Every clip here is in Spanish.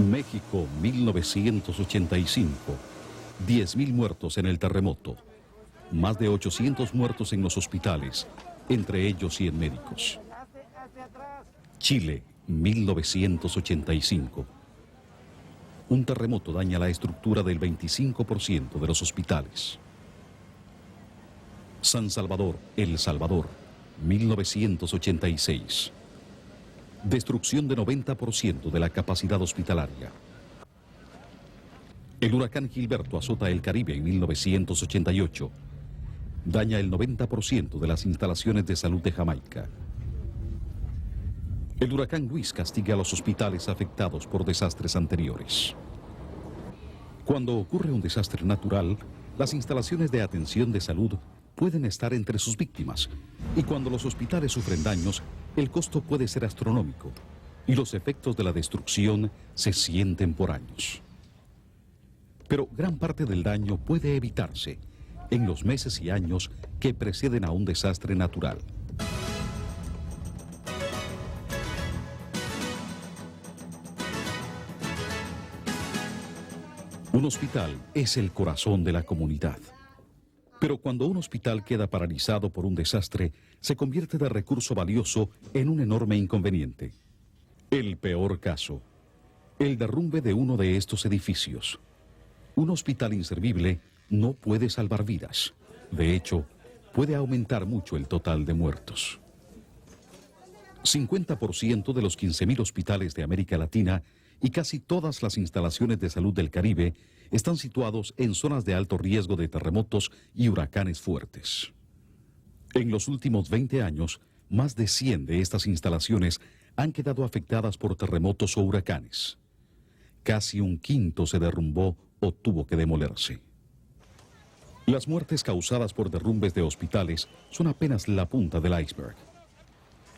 México, 1985. 10.000 muertos en el terremoto. Más de 800 muertos en los hospitales, entre ellos 100 médicos. Chile, 1985. Un terremoto daña la estructura del 25% de los hospitales. San Salvador, El Salvador, 1986. Destrucción de 90% de la capacidad hospitalaria. El huracán Gilberto azota el Caribe en 1988. Daña el 90% de las instalaciones de salud de Jamaica. El huracán Luis castiga a los hospitales afectados por desastres anteriores. Cuando ocurre un desastre natural, las instalaciones de atención de salud pueden estar entre sus víctimas. Y cuando los hospitales sufren daños, el costo puede ser astronómico. Y los efectos de la destrucción se sienten por años. Pero gran parte del daño puede evitarse en los meses y años que preceden a un desastre natural. Un hospital es el corazón de la comunidad. Pero cuando un hospital queda paralizado por un desastre, se convierte de recurso valioso en un enorme inconveniente. El peor caso: el derrumbe de uno de estos edificios. Un hospital inservible no puede salvar vidas. De hecho, puede aumentar mucho el total de muertos. 50% de los 15.000 hospitales de América Latina y casi todas las instalaciones de salud del Caribe están situados en zonas de alto riesgo de terremotos y huracanes fuertes. En los últimos 20 años, más de 100 de estas instalaciones han quedado afectadas por terremotos o huracanes. Casi un quinto se derrumbó o tuvo que demolerse. Las muertes causadas por derrumbes de hospitales son apenas la punta del iceberg.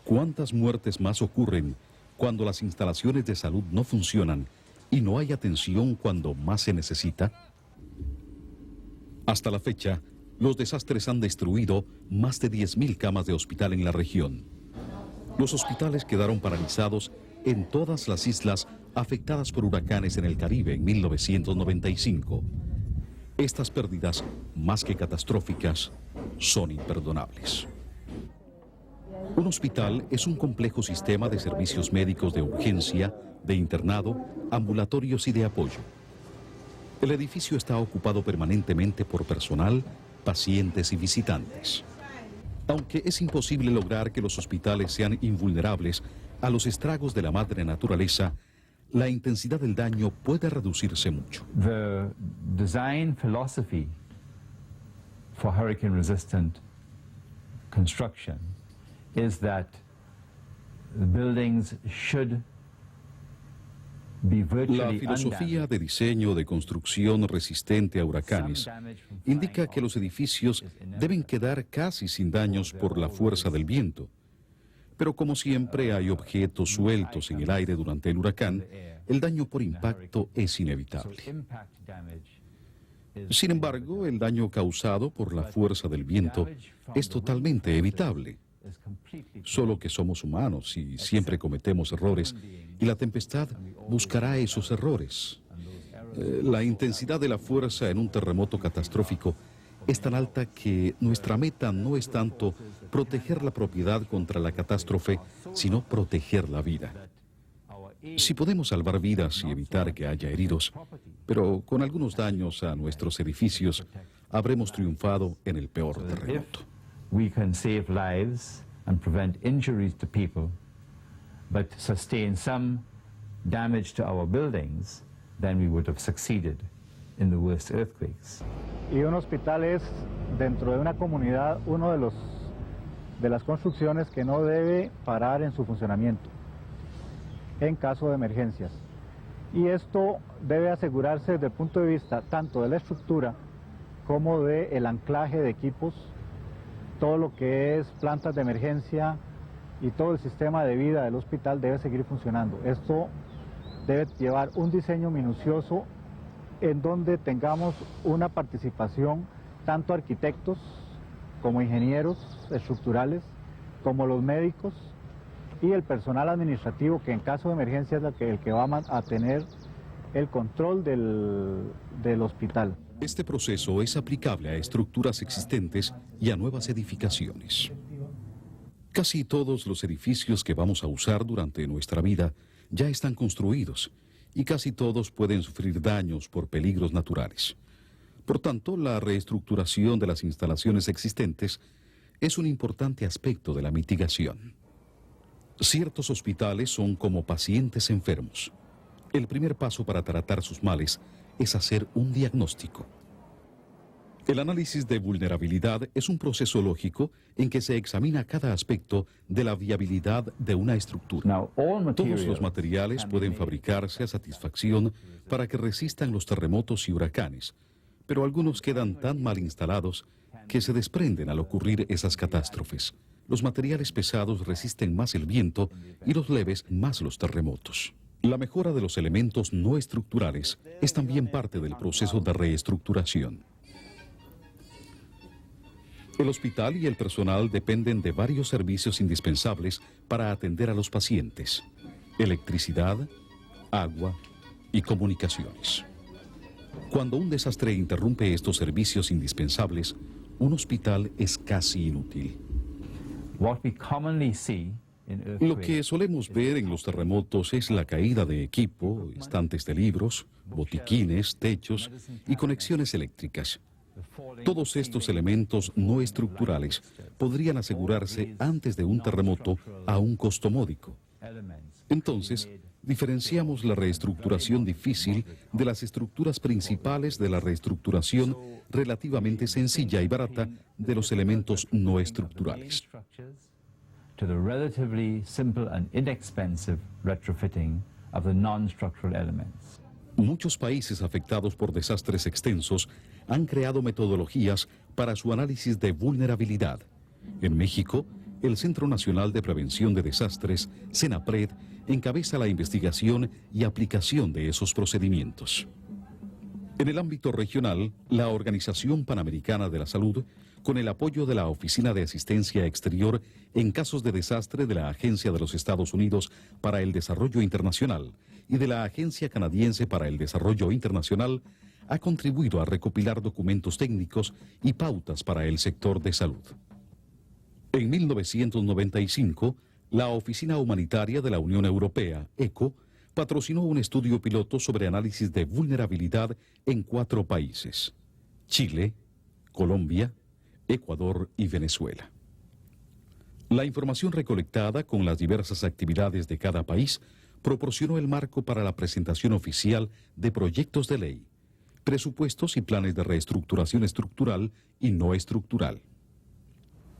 ¿Cuántas muertes más ocurren cuando las instalaciones de salud no funcionan y no hay atención cuando más se necesita? Hasta la fecha, los desastres han destruido más de 10.000 camas de hospital en la región. Los hospitales quedaron paralizados en todas las islas afectadas por huracanes en el Caribe en 1995. Estas pérdidas, más que catastróficas, son imperdonables. Un hospital es un complejo sistema de servicios médicos de urgencia, de internado, ambulatorios y de apoyo. El edificio está ocupado permanentemente por personal, pacientes y visitantes. Aunque es imposible lograr que los hospitales sean invulnerables a los estragos de la madre naturaleza, la intensidad del daño puede reducirse mucho. The design philosophy for hurricane-resistant construction is that the buildings should be virtually La filosofía de diseño de construcción resistente a huracanes indica que los edificios deben quedar casi sin daños por la fuerza del viento. Pero como siempre hay objetos sueltos en el aire durante el huracán, el daño por impacto es inevitable. Sin embargo, el daño causado por la fuerza del viento es totalmente evitable. Solo que somos humanos y siempre cometemos errores, y la tempestad buscará esos errores. La intensidad de la fuerza en un terremoto catastrófico es tan alta que nuestra meta no es tanto proteger la propiedad contra la catástrofe, sino proteger la vida. Si podemos salvar vidas y evitar que haya heridos, pero con algunos daños a nuestros edificios, habremos triunfado en el peor terremoto. We can save lives and prevent injuries to people, but sustain some damage to our buildings, then we would have succeeded in the worst earthquakes. Y un hospital es, dentro de una comunidad, uno de las construcciones que no debe parar en su funcionamiento en caso de emergencias. Y esto debe asegurarse desde el punto de vista tanto de la estructura como del anclaje de equipos, todo lo que es plantas de emergencia y todo el sistema de vida del hospital debe seguir funcionando. Esto debe llevar un diseño minucioso en donde tengamos una participación tanto arquitectos como ingenieros estructurales, como los médicos y el personal administrativo, que en caso de emergencia es el que va a tener el control del hospital. Este proceso es aplicable a estructuras existentes y a nuevas edificaciones. Casi todos los edificios que vamos a usar durante nuestra vida ya están construidos y casi todos pueden sufrir daños por peligros naturales. Por tanto, la reestructuración de las instalaciones existentes es un importante aspecto de la mitigación. Ciertos hospitales son como pacientes enfermos. El primer paso para tratar sus males es hacer un diagnóstico. El análisis de vulnerabilidad es un proceso lógico en que se examina cada aspecto de la viabilidad de una estructura. Todos los materiales pueden fabricarse a satisfacción para que resistan los terremotos y huracanes, pero algunos quedan tan mal instalados que se desprenden al ocurrir esas catástrofes. Los materiales pesados resisten más el viento y los leves más los terremotos. La mejora de los elementos no estructurales es también parte del proceso de reestructuración. El hospital y el personal dependen de varios servicios indispensables para atender a los pacientes: electricidad, agua y comunicaciones. Cuando un desastre interrumpe estos servicios indispensables, un hospital es casi inútil. Lo que solemos ver en los terremotos es la caída de equipo, estantes de libros, botiquines, techos y conexiones eléctricas. Todos estos elementos no estructurales podrían asegurarse antes de un terremoto a un costo módico. Entonces, diferenciamos la reestructuración difícil de las estructuras principales de la reestructuración relativamente sencilla y barata de los elementos no estructurales. To the relatively simple and inexpensive retrofitting of the non-structural elements. Muchos países afectados por desastres extensos han creado metodologías para su análisis de vulnerabilidad. En México, el Centro Nacional de Prevención de Desastres, CENAPRED, encabeza la investigación y aplicación de esos procedimientos. En el ámbito regional, la Organización Panamericana de la Salud, con el apoyo de la Oficina de Asistencia Exterior en casos de desastre de la Agencia de los Estados Unidos para el Desarrollo Internacional y de la Agencia Canadiense para el Desarrollo Internacional, ha contribuido a recopilar documentos técnicos y pautas para el sector de salud. En 1995, la Oficina Humanitaria de la Unión Europea, ECHO, patrocinó un estudio piloto sobre análisis de vulnerabilidad en 4 países: Chile, Colombia, Ecuador y Venezuela. La información recolectada con las diversas actividades de cada país proporcionó el marco para la presentación oficial de proyectos de ley, presupuestos y planes de reestructuración estructural y no estructural.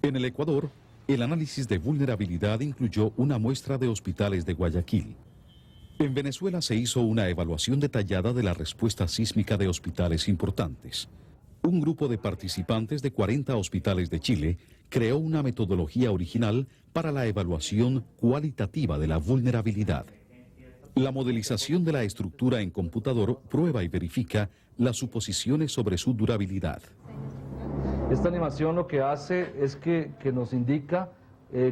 En el Ecuador, el análisis de vulnerabilidad incluyó una muestra de hospitales de Guayaquil. En Venezuela se hizo una evaluación detallada de la respuesta sísmica de hospitales importantes. Un grupo de participantes de 40 hospitales de Chile creó una metodología original para la evaluación cualitativa de la vulnerabilidad. La modelización de la estructura en computador prueba y verifica las suposiciones sobre su durabilidad. Esta animación lo que hace es que nos indica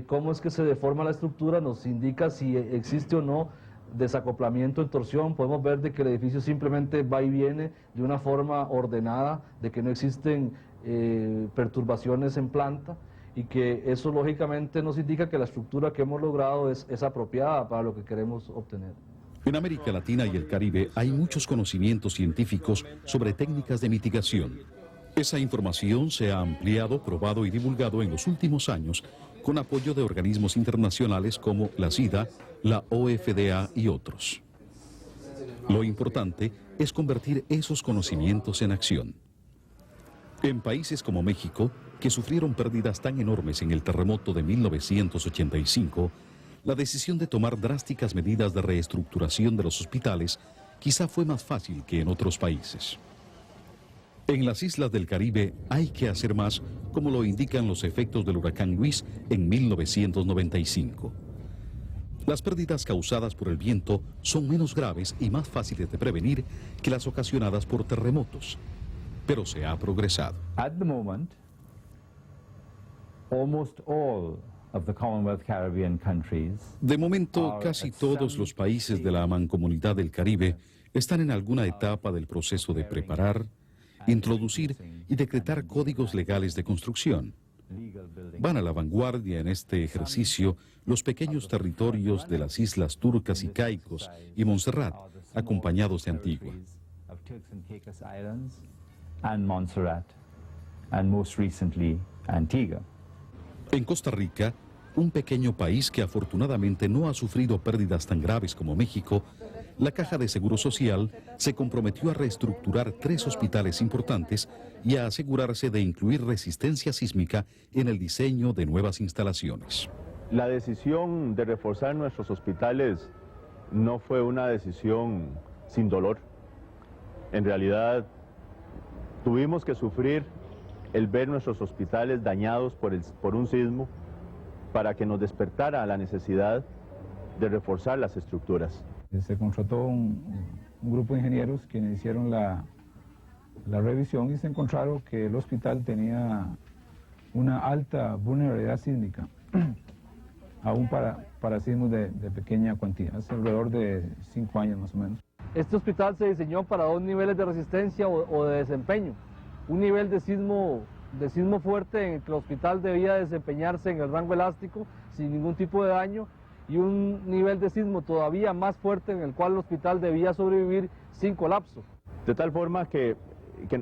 cómo es que se deforma la estructura, nos indica si existe o no desacoplamiento en torsión. Podemos ver de que el edificio simplemente va y viene de una forma ordenada, de que no existen perturbaciones en planta, y que eso lógicamente nos indica que la estructura que hemos logrado es apropiada para lo que queremos obtener. En América Latina y el Caribe hay muchos conocimientos científicos sobre técnicas de mitigación. Esa información se ha ampliado, probado y divulgado en los últimos años con apoyo de organismos internacionales como la SIDA, la OFDA y otros. Lo importante es convertir esos conocimientos en acción. En países como México, que sufrieron pérdidas tan enormes en el terremoto de 1985, la decisión de tomar drásticas medidas de reestructuración de los hospitales quizá fue más fácil que en otros países. En las islas del Caribe hay que hacer más, como lo indican los efectos del huracán Luis en 1995. Las pérdidas causadas por el viento son menos graves y más fáciles de prevenir que las ocasionadas por terremotos, pero se ha progresado. At the moment, almost all of the Commonwealth Caribbean countries De momento, casi todos los países de la Mancomunidad del Caribe Están en alguna etapa del proceso de preparar, introducir y decretar códigos legales de construcción. Van a la vanguardia en este ejercicio los pequeños territorios de las islas Turcas y Caicos y Montserrat, acompañados de Antigua. En Costa Rica, un pequeño país que afortunadamente no ha sufrido pérdidas tan graves como México, la Caja de Seguro Social se comprometió a reestructurar 3 hospitales importantes y a asegurarse de incluir resistencia sísmica en el diseño de nuevas instalaciones. La decisión de reforzar nuestros hospitales no fue una decisión sin dolor. En realidad, tuvimos que sufrir el ver nuestros hospitales dañados por un sismo para que nos despertara la necesidad de reforzar las estructuras. Se contrató un grupo de ingenieros quienes hicieron la revisión y se encontraron que el hospital tenía una alta vulnerabilidad sísmica, aún para sismos de pequeña cuantía, es alrededor de 5 años más o menos. Este hospital se diseñó para 2 niveles de resistencia o de desempeño. Un nivel de sismo fuerte en el que el hospital debía desempeñarse en el rango elástico sin ningún tipo de daño, y un nivel de sismo todavía más fuerte en el cual el hospital debía sobrevivir sin colapso. De tal forma que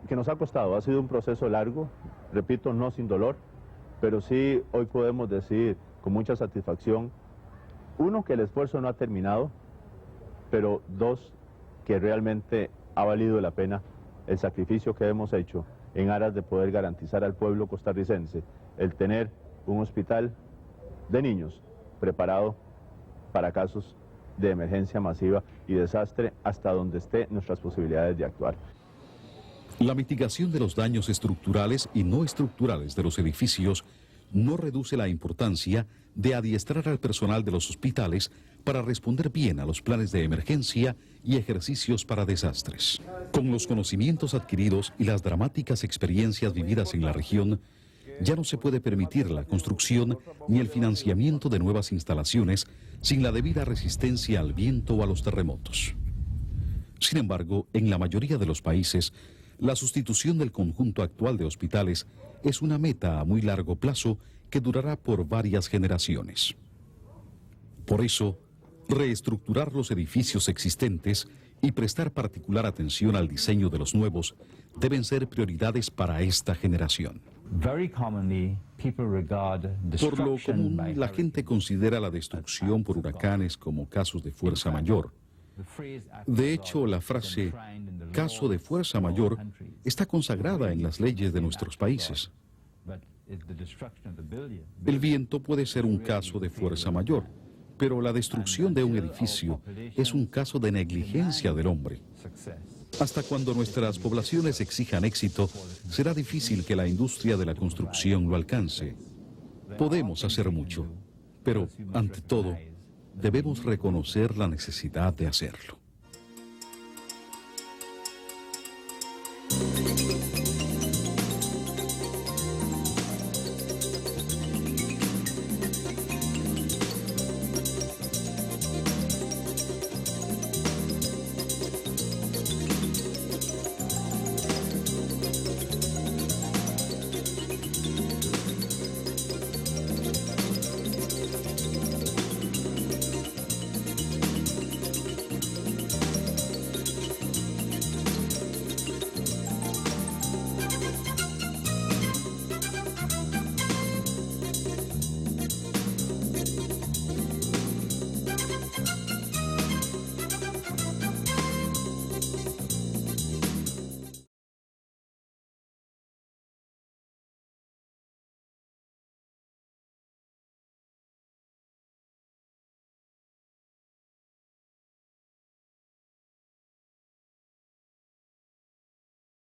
nos ha costado, ha sido un proceso largo, repito, no sin dolor, pero sí hoy podemos decir con mucha satisfacción, 1, que el esfuerzo no ha terminado, pero 2, que realmente ha valido la pena el sacrificio que hemos hecho en aras de poder garantizar al pueblo costarricense el tener un hospital de niños preparado para casos de emergencia masiva y desastre hasta donde esté nuestras posibilidades de actuar. La mitigación de los daños estructurales y no estructurales de los edificios no reduce la importancia de adiestrar al personal de los hospitales para responder bien a los planes de emergencia y ejercicios para desastres. Con los conocimientos adquiridos y las dramáticas experiencias vividas en la región, ya no se puede permitir la construcción ni el financiamiento de nuevas instalaciones sin la debida resistencia al viento o a los terremotos. Sin embargo, en la mayoría de los países, la sustitución del conjunto actual de hospitales es una meta a muy largo plazo que durará por varias generaciones. Por eso, reestructurar los edificios existentes y prestar particular atención al diseño de los nuevos deben ser prioridades para esta generación. Por lo común, la gente considera la destrucción por huracanes como casos de fuerza mayor. De hecho, la frase caso de fuerza mayor está consagrada en las leyes de nuestros países. El viento puede ser un caso de fuerza mayor, pero la destrucción de un edificio es un caso de negligencia del hombre. Hasta cuando nuestras poblaciones exijan éxito, será difícil que la industria de la construcción lo alcance. Podemos hacer mucho, pero ante todo, debemos reconocer la necesidad de hacerlo.